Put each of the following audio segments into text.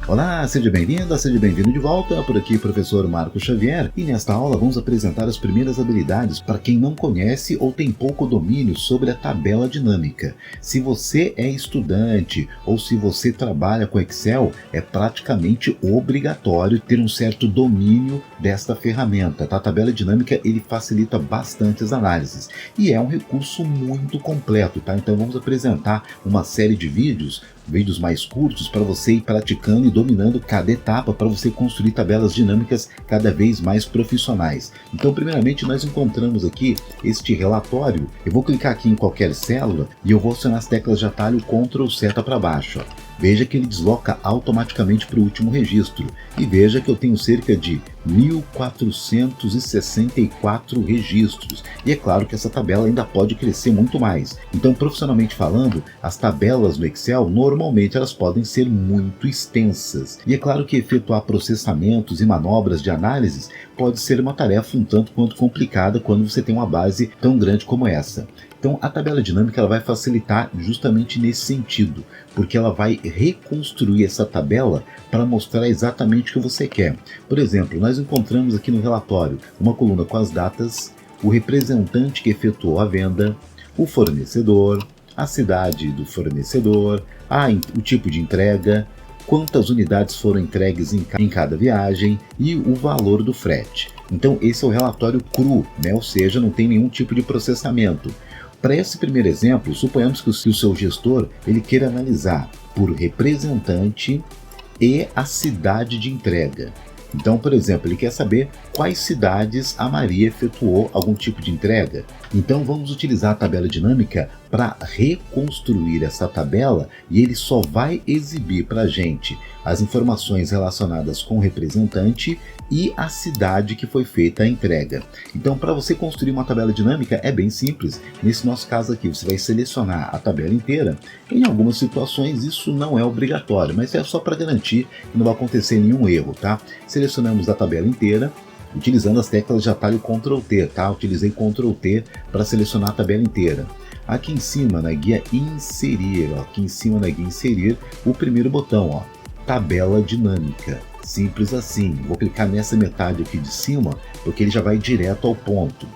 Olá, seja bem-vinda, seja bem-vindo de volta. Por aqui, professor Marco Xavier. E nesta aula vamos apresentar as primeiras habilidades para quem não conhece ou tem pouco domínio sobre a tabela dinâmica. Se você é estudante ou se você trabalha com Excel, é praticamente obrigatório ter um certo domínio desta ferramenta. A tabela dinâmica ele facilita bastante as análises e é um recurso muito completo, tá? Então vamos apresentar uma série de vídeos mais curtos para você ir praticando e dominando cada etapa para você construir tabelas dinâmicas cada vez mais profissionais. Então, primeiramente, nós encontramos aqui este relatório. Eu vou clicar aqui em qualquer célula e eu vou acionar as teclas de atalho Ctrl seta para baixo. Veja que ele desloca automaticamente para o último registro. E veja que eu tenho cerca de 1.464 registros. E é claro que essa tabela ainda pode crescer muito mais. Então, profissionalmente falando, as tabelas no Excel, normalmente elas podem ser muito extensas. E é claro que efetuar processamentos e manobras de análise pode ser uma tarefa um tanto quanto complicada quando você tem uma base tão grande como essa. Então, a tabela dinâmica ela vai facilitar justamente nesse sentido, porque ela vai reconstruir essa tabela para mostrar exatamente o que você quer. Por exemplo, nós encontramos aqui no relatório uma coluna com as datas, o representante que efetuou a venda, o fornecedor, a cidade do fornecedor, o tipo de entrega, quantas unidades foram entregues em cada viagem e o valor do frete. Então, esse é o relatório cru, né? Ou seja, não tem nenhum tipo de processamento. Para esse primeiro exemplo, suponhamos que o seu gestor ele queira analisar por representante e a cidade de entrega. Então, por exemplo, ele quer saber quais cidades a Maria efetuou algum tipo de entrega. Então, vamos utilizar a tabela dinâmica para reconstruir essa tabela e ele só vai exibir para a gente as informações relacionadas com o representante e a cidade que foi feita a entrega. Então, para você construir uma tabela dinâmica é bem simples. Nesse nosso caso aqui, você vai selecionar a tabela inteira. Em algumas situações isso não é obrigatório, mas é só para garantir que não vai acontecer nenhum erro, tá? Selecionamos a tabela inteira, utilizando as teclas de atalho Ctrl T, tá? Utilizei Ctrl T para selecionar a tabela inteira. Aqui em cima na guia Inserir, ó, aqui em cima na guia Inserir, o primeiro botão, ó, Tabela Dinâmica. Simples assim. Vou clicar nessa metade aqui de cima, porque ele já vai direto ao ponto.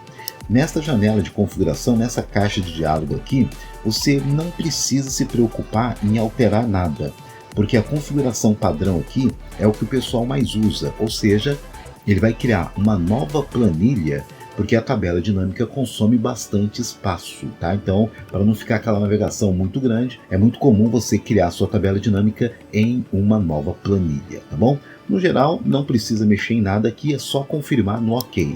Nesta janela de configuração, nessa caixa de diálogo aqui, você não precisa se preocupar em alterar nada, porque a configuração padrão aqui é o que o pessoal mais usa, ou seja, ele vai criar uma nova planilha, porque a tabela dinâmica consome bastante espaço, tá? Então, para não ficar aquela navegação muito grande, é muito comum você criar sua tabela dinâmica em uma nova planilha, tá bom? No geral, não precisa mexer em nada aqui, é só confirmar no OK.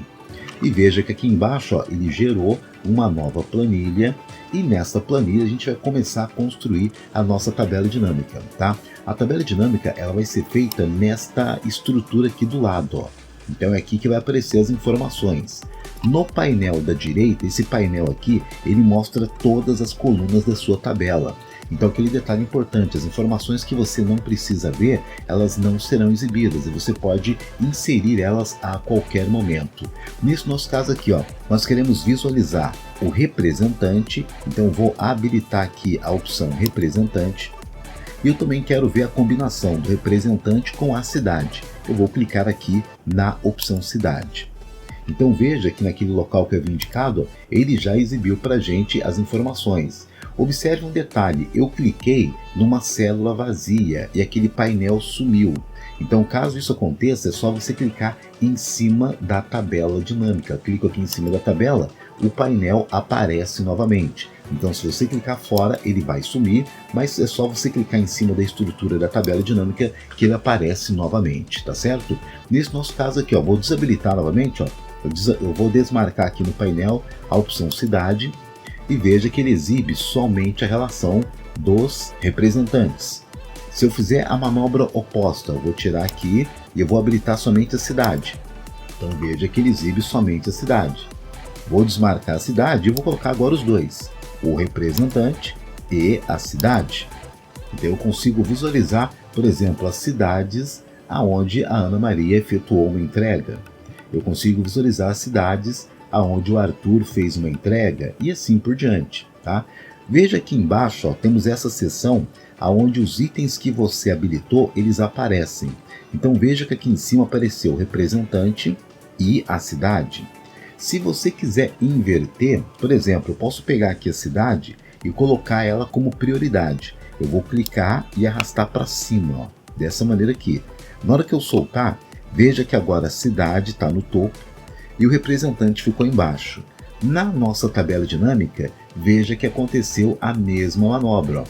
E veja que aqui embaixo, ó, ele gerou uma nova planilha e nessa planilha a gente vai começar a construir a nossa tabela dinâmica, tá? A tabela dinâmica ela vai ser feita nesta estrutura aqui do lado, ó. Então é aqui que vai aparecer as informações. No painel da direita, esse painel aqui, ele mostra todas as colunas da sua tabela. Então aquele detalhe importante, as informações que você não precisa ver, elas não serão exibidas e você pode inserir elas a qualquer momento. Nesse nosso caso aqui, ó, nós queremos visualizar o representante, então eu vou habilitar aqui a opção representante. E eu também quero ver a combinação do representante com a cidade. Eu vou clicar aqui na opção cidade. Então veja que naquele local que eu havia indicado, ele já exibiu para a gente as informações. Observe um detalhe, eu cliquei numa célula vazia e aquele painel sumiu. Então caso isso aconteça, é só você clicar em cima da tabela dinâmica. Eu clico aqui em cima da tabela, o painel aparece novamente. Então se você clicar fora, ele vai sumir, mas é só você clicar em cima da estrutura da tabela dinâmica que ele aparece novamente, tá certo? Nesse nosso caso aqui, ó, vou desabilitar novamente, ó. Eu vou desmarcar aqui no painel a opção cidade e veja que ele exibe somente a relação dos representantes. Se eu fizer a manobra oposta, eu vou tirar aqui e eu vou habilitar somente a cidade. Então veja que ele exibe somente a cidade. Vou desmarcar a cidade e vou colocar agora os dois, o representante e a cidade. Então eu consigo visualizar, por exemplo, as cidades aonde a Ana Maria efetuou uma entrega. Eu consigo visualizar as cidades aonde o Arthur fez uma entrega e assim por diante, tá? Veja aqui embaixo, ó, temos essa seção aonde os itens que você habilitou, eles aparecem. Então veja que aqui em cima apareceu o representante e a cidade. Se você quiser inverter, por exemplo, eu posso pegar aqui a cidade e colocar ela como prioridade. Eu vou clicar e arrastar para cima, ó, dessa maneira aqui. Na hora que eu soltar, veja que agora a cidade está no topo e o representante ficou embaixo. Na nossa tabela dinâmica, veja que aconteceu a mesma manobra. Ó.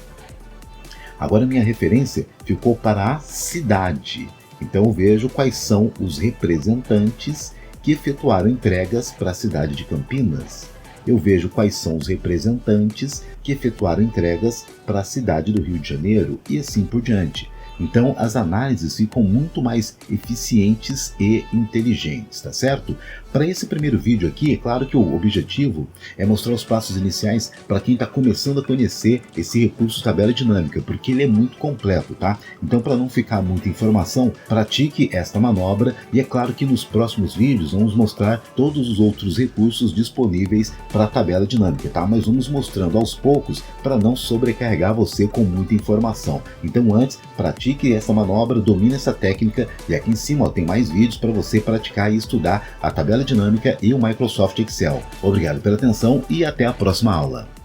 Agora minha referência ficou para a cidade. Então eu vejo quais são os representantes que efetuaram entregas para a cidade de Campinas. Eu vejo quais são os representantes que efetuaram entregas para a cidade do Rio de Janeiro e assim por diante. Então as análises ficam muito mais eficientes e inteligentes, tá certo? Para esse primeiro vídeo aqui, é claro que o objetivo é mostrar os passos iniciais para quem está começando a conhecer esse recurso tabela dinâmica, porque ele é muito completo, tá? Então, para não ficar muita informação, pratique esta manobra e é claro que nos próximos vídeos vamos mostrar todos os outros recursos disponíveis para a tabela dinâmica, tá? Mas vamos mostrando aos poucos para não sobrecarregar você com muita informação. Então, antes, pratique essa manobra, domine essa técnica e aqui em cima ó, tem mais vídeos para você praticar e estudar a tabela dinâmica e o Microsoft Excel. Obrigado pela atenção e até a próxima aula.